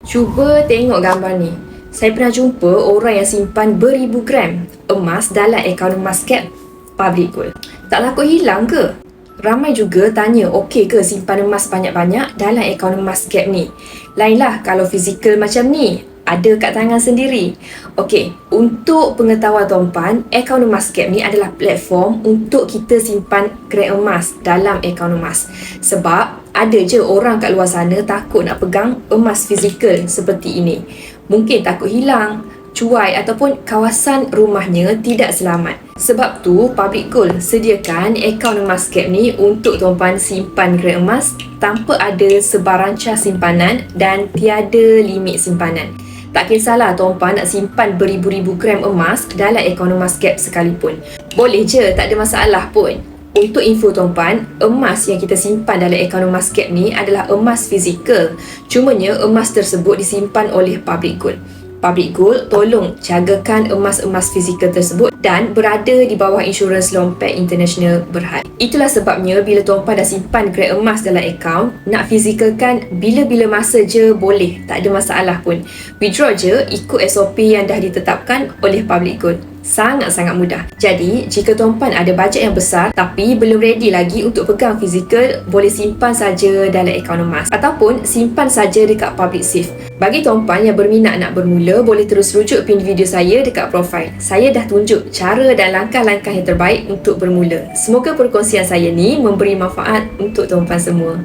Cuba tengok gambar ni. Saya pernah jumpa orang yang simpan beribu gram emas dalam akaun Emascap Public Gold. Tak laku hilang ke? Ramai juga tanya okey ke simpan emas banyak-banyak dalam akaun Emascap ni. Lainlah kalau fizikal macam ni, ada kat tangan sendiri. Okey, untuk pengetahuan tuan-puan, akaun Emascap ni adalah platform untuk kita simpan gram emas dalam akaun emas. Sebab ada je orang kat luar sana takut nak pegang emas fizikal seperti ini. Mungkin takut hilang, cuai ataupun kawasan rumahnya tidak selamat. Sebab tu Public Gold sediakan akaun Emascap ni untuk tuan-puan simpan gram emas tanpa ada sebaranca simpanan dan tiada limit simpanan. Tak kisahlah tuan-puan nak simpan beribu-ribu gram emas dalam akaun Emascap sekalipun. Boleh je, tak ada masalah pun. Untuk info tuan-puan, emas yang kita simpan dalam akaun Emascap ni adalah emas fizikal. Cumanya emas tersebut disimpan oleh Public Gold. Public Gold tolong jagakan emas-emas fizikal tersebut dan berada di bawah insurans Lompat International Berhad. Itulah sebabnya bila tuan-puan dah simpan gram emas dalam akaun, nak fizikalkan bila-bila masa je boleh, tak ada masalah pun. Withdraw je ikut SOP yang dah ditetapkan oleh Public Gold. Sangat-sangat mudah. Jadi, jika tuan-puan ada bajet yang besar tapi belum ready lagi untuk pegang fizikal, boleh simpan saja dalam akaun emas ataupun simpan saja dekat public safe. Bagi tuan-puan yang berminat nak bermula, boleh terus rujuk pin video saya dekat profil. Saya dah tunjuk cara dan langkah-langkah yang terbaik untuk bermula. Semoga perkongsian saya ni memberi manfaat untuk tuan-puan semua.